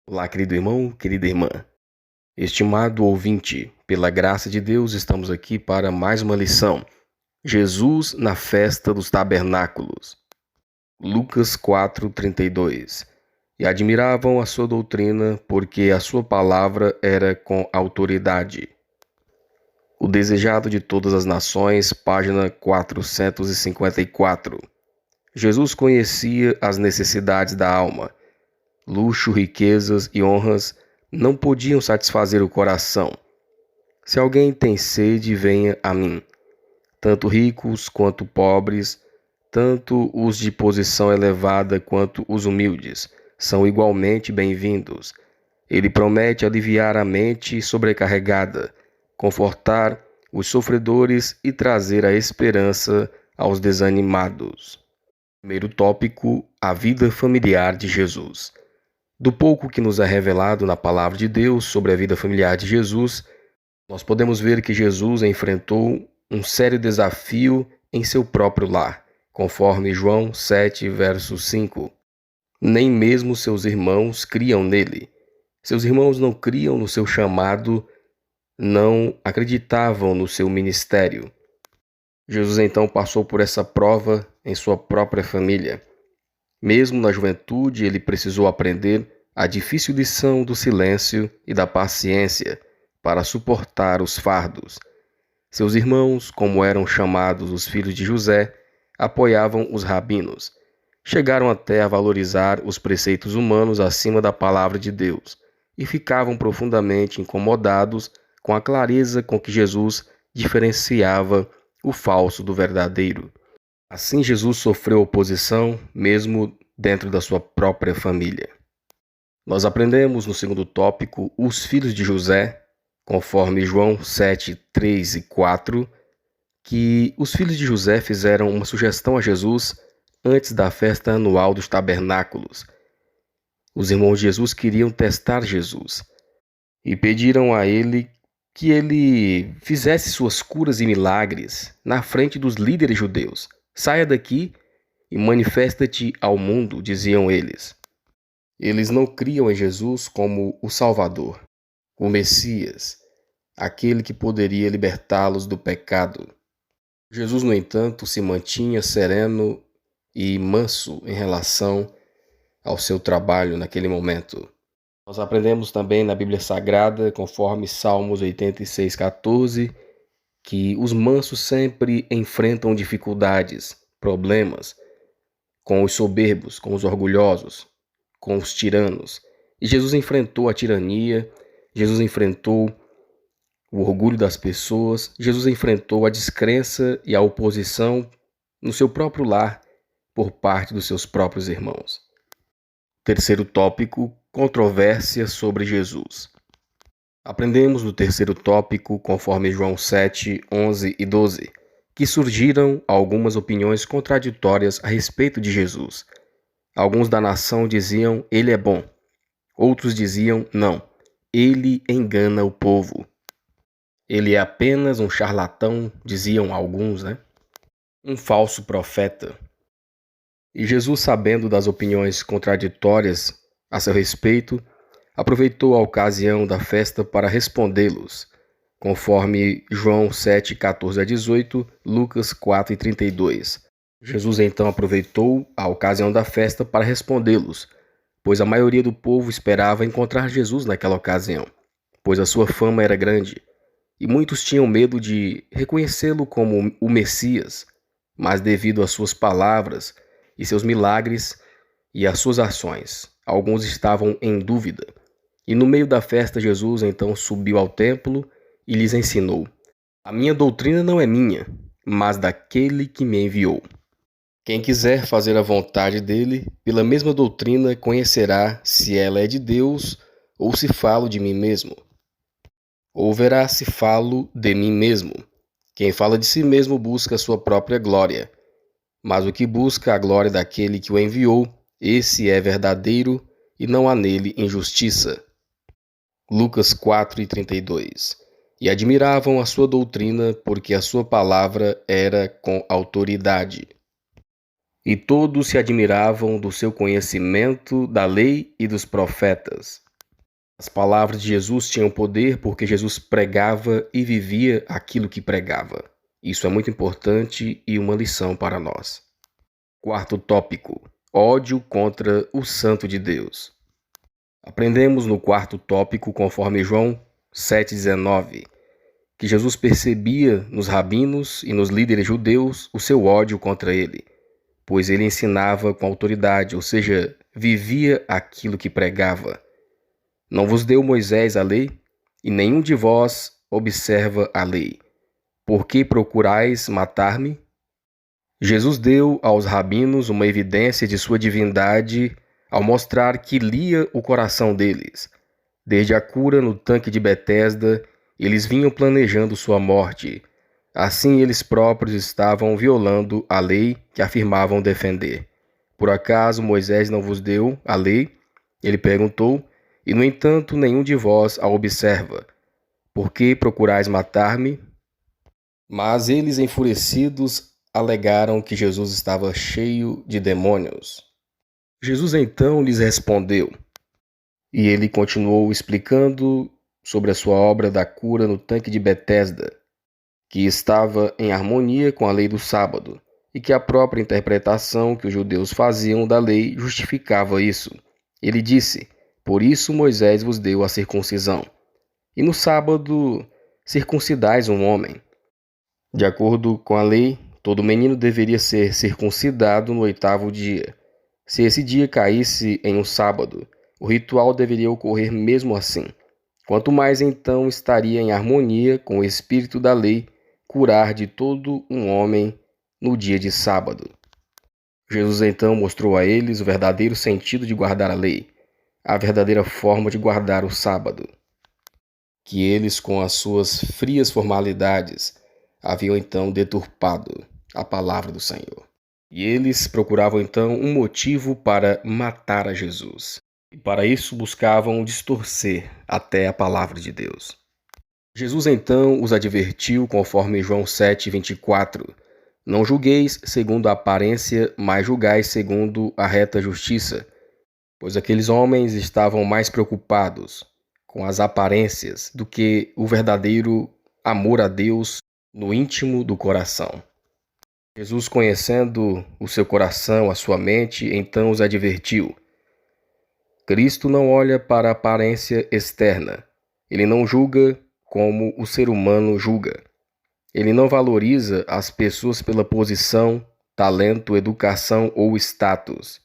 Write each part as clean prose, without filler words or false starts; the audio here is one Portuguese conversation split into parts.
Olá, querido irmão, querida irmã. Estimado ouvinte, pela graça de Deus, estamos aqui para mais uma lição. Jesus na festa dos tabernáculos. Lucas 4:32. E admiravam a sua doutrina, porque a sua palavra era com autoridade. O desejado de todas as nações, página 454. Jesus conhecia as necessidades da alma. Luxo, riquezas e honras não podiam satisfazer o coração. Se alguém tem sede, venha a mim. Tanto ricos quanto pobres, tanto os de posição elevada quanto os humildes, são igualmente bem-vindos. Ele promete aliviar a mente sobrecarregada, confortar os sofredores e trazer a esperança aos desanimados. Primeiro tópico: a vida familiar de Jesus. Do pouco que nos é revelado na palavra de Deus sobre a vida familiar de Jesus, nós podemos ver que Jesus enfrentou um sério desafio em seu próprio lar, conforme João 7, verso 5. Nem mesmo seus irmãos criam nele. Seus irmãos não criam no seu chamado, não acreditavam no seu ministério. Jesus então passou por essa prova em sua própria família. Mesmo na juventude, ele precisou aprender a difícil lição do silêncio e da paciência para suportar os fardos. Seus irmãos, como eram chamados os filhos de José, apoiavam os rabinos. Chegaram até a valorizar os preceitos humanos acima da palavra de Deus e ficavam profundamente incomodados com a clareza com que Jesus diferenciava o falso do verdadeiro. Assim, Jesus sofreu oposição mesmo dentro da sua própria família. Nós aprendemos no segundo tópico os filhos de José, conforme João 7, 3 e 4, que os filhos de José fizeram uma sugestão a Jesus antes da festa anual dos tabernáculos. Os irmãos de Jesus queriam testar Jesus e pediram a ele que ele fizesse suas curas e milagres na frente dos líderes judeus. Saia daqui e manifesta-te ao mundo, diziam eles. Eles não criam em Jesus como o Salvador, o Messias, aquele que poderia libertá-los do pecado. Jesus, no entanto, se mantinha sereno e manso em relação ao seu trabalho naquele momento. Nós aprendemos também na Bíblia Sagrada, conforme Salmos 86:14, que os mansos sempre enfrentam dificuldades, problemas, com os soberbos, com os orgulhosos, com os tiranos. E Jesus enfrentou a tirania, Jesus enfrentou o orgulho das pessoas, Jesus enfrentou a descrença e a oposição no seu próprio lar por parte dos seus próprios irmãos. Terceiro tópico: controvérsia sobre Jesus. Aprendemos no terceiro tópico, conforme João 7, 11 e 12, que surgiram algumas opiniões contraditórias a respeito de Jesus. Alguns da nação diziam, ele é bom. Outros diziam, não, ele engana o povo. Ele é apenas um charlatão, diziam alguns, um falso profeta. E Jesus, sabendo das opiniões contraditórias a seu respeito, aproveitou a ocasião da festa para respondê-los, conforme João 7, 14 a 18, Lucas 4 e 32. Jesus então aproveitou a ocasião da festa para respondê-los, pois a maioria do povo esperava encontrar Jesus naquela ocasião, pois a sua fama era grande, e muitos tinham medo de reconhecê-lo como o Messias, mas devido às suas palavras e seus milagres e às suas ações, alguns estavam em dúvida. E no meio da festa, Jesus então subiu ao templo e lhes ensinou: a minha doutrina não é minha, mas daquele que me enviou. Quem quiser fazer a vontade dele, pela mesma doutrina conhecerá se ela é de Deus ou se falo de mim mesmo. Ou verá se falo de mim mesmo. Quem fala de si mesmo busca a sua própria glória, mas o que busca a glória daquele que o enviou, esse é verdadeiro e não há nele injustiça. Lucas 4 e 32. E admiravam a sua doutrina, porque a sua palavra era com autoridade. E todos se admiravam do seu conhecimento da lei e dos profetas. As palavras de Jesus tinham poder porque Jesus pregava e vivia aquilo que pregava. Isso é muito importante e uma lição para nós. Quarto tópico: ódio contra o Santo de Deus. Aprendemos no quarto tópico, conforme João 7,19, que Jesus percebia nos rabinos e nos líderes judeus o seu ódio contra ele, pois ele ensinava com autoridade, ou seja, vivia aquilo que pregava. Não vos deu Moisés a lei, e nenhum de vós observa a lei. Por que procurais matar-me? Jesus deu aos rabinos uma evidência de sua divindade ao mostrar que lia o coração deles. Desde a cura no tanque de Betesda, eles vinham planejando sua morte. Assim, eles próprios estavam violando a lei que afirmavam defender. Por acaso Moisés não vos deu a lei? Ele perguntou, e no entanto nenhum de vós a observa. Por que procurais matar-me? Mas eles, enfurecidos, alegaram que Jesus estava cheio de demônios. Jesus então lhes respondeu, e ele continuou explicando sobre a sua obra da cura no tanque de Betesda, que estava em harmonia com a lei do sábado, e que a própria interpretação que os judeus faziam da lei justificava isso. Ele disse, por isso Moisés vos deu a circuncisão, e no sábado circuncidais um homem. De acordo com a lei, todo menino deveria ser circuncidado no 8º dia. Se esse dia caísse em um sábado, o ritual deveria ocorrer mesmo assim. Quanto mais então estaria em harmonia com o espírito da lei curar de todo um homem no dia de sábado. Jesus então mostrou a eles o verdadeiro sentido de guardar a lei, a verdadeira forma de guardar o sábado, que eles, com as suas frias formalidades, haviam então deturpado a palavra do Senhor. E eles procuravam então um motivo para matar a Jesus. E para isso buscavam distorcer até a palavra de Deus. Jesus então os advertiu conforme João 7,24. Não julgueis segundo a aparência, mas julgai segundo a reta justiça. Pois aqueles homens estavam mais preocupados com as aparências do que o verdadeiro amor a Deus no íntimo do coração. Jesus, conhecendo o seu coração, a sua mente, então os advertiu. Cristo não olha para a aparência externa. Ele não julga como o ser humano julga. Ele não valoriza as pessoas pela posição, talento, educação ou status.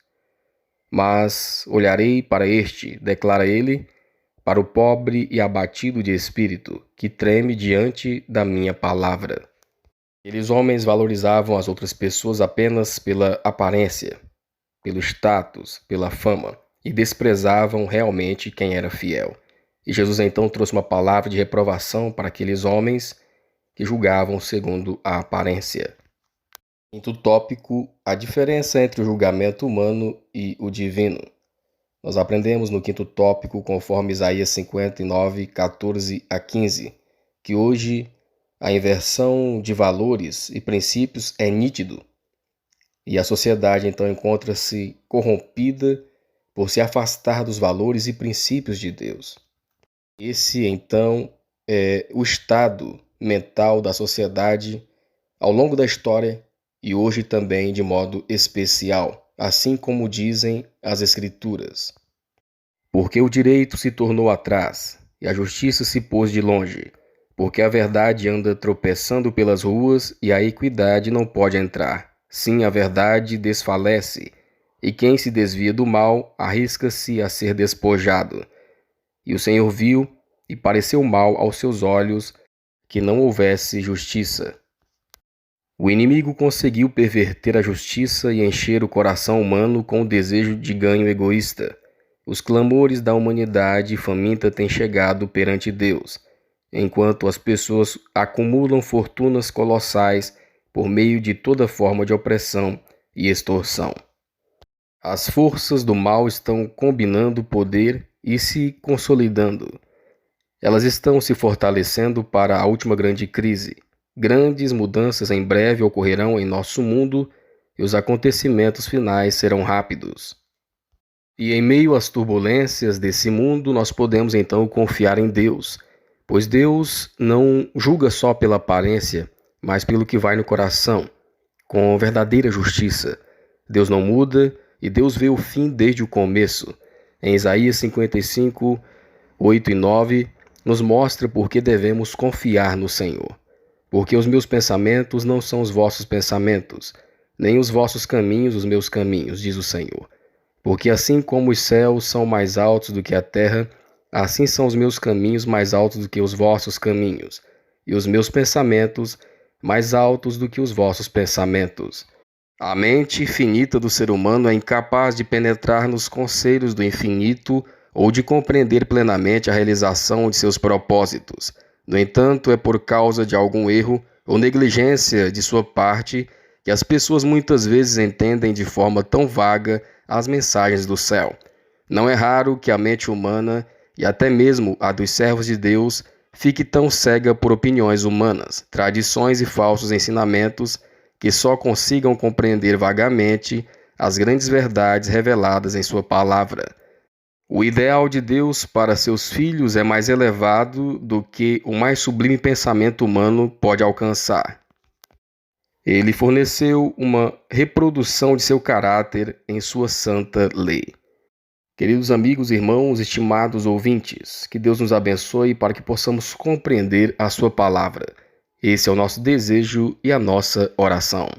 Mas olharei para este, declara ele, para o pobre e abatido de espírito, que treme diante da minha palavra. Aqueles homens valorizavam as outras pessoas apenas pela aparência, pelo status, pela fama, e desprezavam realmente quem era fiel. E Jesus então trouxe uma palavra de reprovação para aqueles homens que julgavam segundo a aparência. Quinto tópico, a diferença entre o julgamento humano e o divino. Nós aprendemos no quinto tópico, conforme Isaías 59, 14 a 15, que hoje a inversão de valores e princípios é nítido, e a sociedade então encontra-se corrompida por se afastar dos valores e princípios de Deus. Esse então é o estado mental da sociedade ao longo da história e hoje também de modo especial, assim como dizem as Escrituras. Porque o direito se tornou atrás e a justiça se pôs de longe, porque a verdade anda tropeçando pelas ruas e a equidade não pode entrar. Sim, a verdade desfalece, e quem se desvia do mal arrisca-se a ser despojado. E o Senhor viu e pareceu mal aos seus olhos que não houvesse justiça. O inimigo conseguiu perverter a justiça e encher o coração humano com o desejo de ganho egoísta. Os clamores da humanidade faminta têm chegado perante Deus, enquanto as pessoas acumulam fortunas colossais por meio de toda forma de opressão e extorsão. As forças do mal estão combinando poder e se consolidando. Elas estão se fortalecendo para a última grande crise. Grandes mudanças em breve ocorrerão em nosso mundo e os acontecimentos finais serão rápidos. E em meio às turbulências desse mundo, nós podemos então confiar em Deus, pois Deus não julga só pela aparência, mas pelo que vai no coração, com verdadeira justiça. Deus não muda e Deus vê o fim desde o começo. Em Isaías 55, 8 e 9, nos mostra por que devemos confiar no Senhor. Porque os meus pensamentos não são os vossos pensamentos, nem os vossos caminhos os meus caminhos, diz o Senhor. Porque assim como os céus são mais altos do que a terra, assim são os meus caminhos mais altos do que os vossos caminhos, e os meus pensamentos mais altos do que os vossos pensamentos. A mente finita do ser humano é incapaz de penetrar nos conselhos do infinito ou de compreender plenamente a realização de seus propósitos. No entanto, é por causa de algum erro ou negligência de sua parte que as pessoas muitas vezes entendem de forma tão vaga as mensagens do céu. Não é raro que a mente humana, e até mesmo a dos servos de Deus, fique tão cega por opiniões humanas, tradições e falsos ensinamentos que só consigam compreender vagamente as grandes verdades reveladas em sua palavra. O ideal de Deus para seus filhos é mais elevado do que o mais sublime pensamento humano pode alcançar. Ele forneceu uma reprodução de seu caráter em sua santa lei. Queridos amigos, irmãos, estimados ouvintes, que Deus nos abençoe para que possamos compreender a sua palavra. Esse é o nosso desejo e a nossa oração.